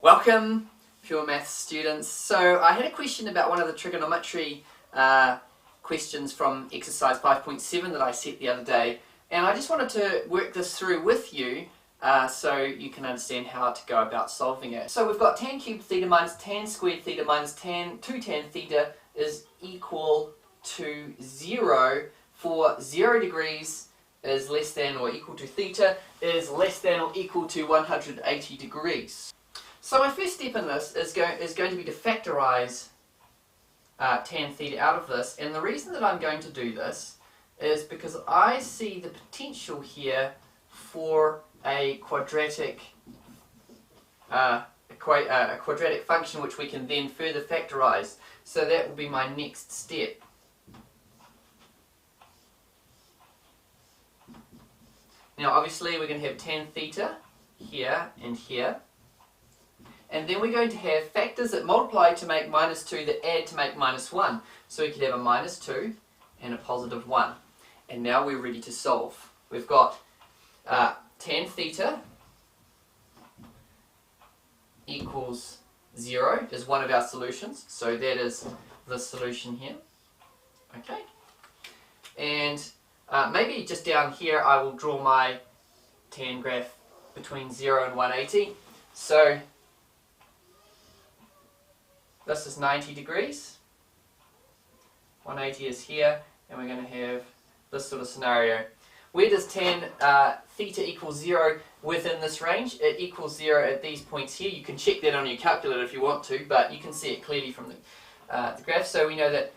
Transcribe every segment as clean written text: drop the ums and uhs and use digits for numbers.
Welcome, pure maths students. So I had a question about one of the trigonometry questions from exercise 5.7 that I set the other day, and I just wanted to work this through with you so you can understand how to go about solving it. So we've got tan cubed theta minus tan squared theta minus 2 tan theta is equal to 0 for 0 degrees is less than or equal to theta is less than or equal to 180 degrees. So my first step in this is going to be to factorise tan theta out of this, and the reason that I'm going to do this is because I see the potential here for a quadratic function which we can then further factorise. So that will be my next step. Now obviously we're going to have tan theta here and here. And then we're going to have factors that multiply to make minus 2 that add to make minus 1. So we could have a minus 2 and a positive 1. And now we're ready to solve. We've got tan theta equals 0 is one of our solutions. So that is the solution here. Okay. And maybe just down here I will draw my tan graph between 0 and 180. So this is 90 degrees, 180 is here, and we're going to have this sort of scenario. Where does tan theta equal 0 within this range? It equals 0 at these points here. You can check that on your calculator if you want to, but you can see it clearly from the graph. So we know that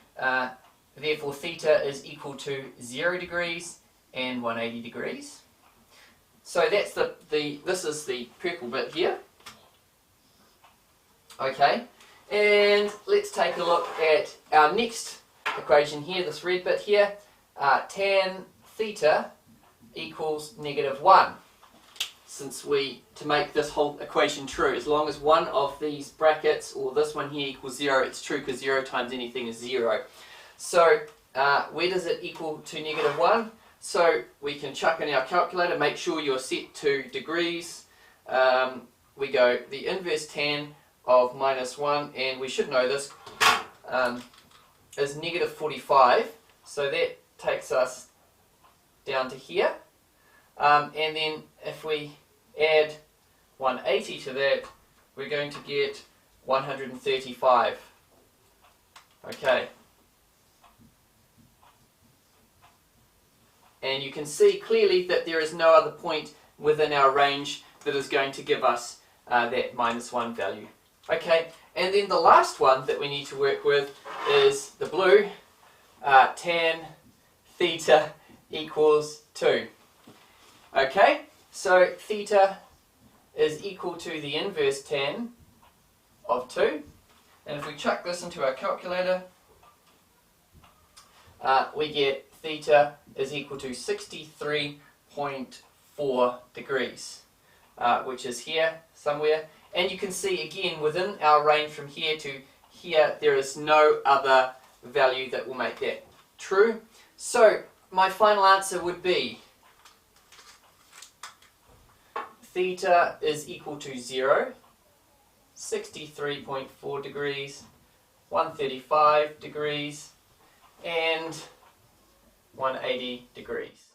therefore theta is equal to 0 degrees and 180 degrees. So that's this is the purple bit here. Okay. And let's take a look at our next equation here, this red bit here. Tan theta equals -1. Since to make this whole equation true, as long as one of these brackets, or this one here, equals 0, it's true because 0 times anything is 0. So where does it equal to -1? So we can chuck in our calculator, make sure you're set to degrees. We go the inverse tan of -1, and we should know this, is -45, so that takes us down to here, and then if we add 180 to that, we're going to get 135. Okay, and you can see clearly that there is no other point within our range that is going to give us that -1 value. Okay, and then the last one that we need to work with is the blue, tan theta equals 2. Okay, so theta is equal to the inverse tan of 2, and if we chuck this into our calculator, we get theta is equal to 63.4 degrees, which is here somewhere. And you can see again within our range from here to here there is no other value that will make that true. So my final answer would be theta is equal to 0, 63.4 degrees, 135 degrees, and 180 degrees.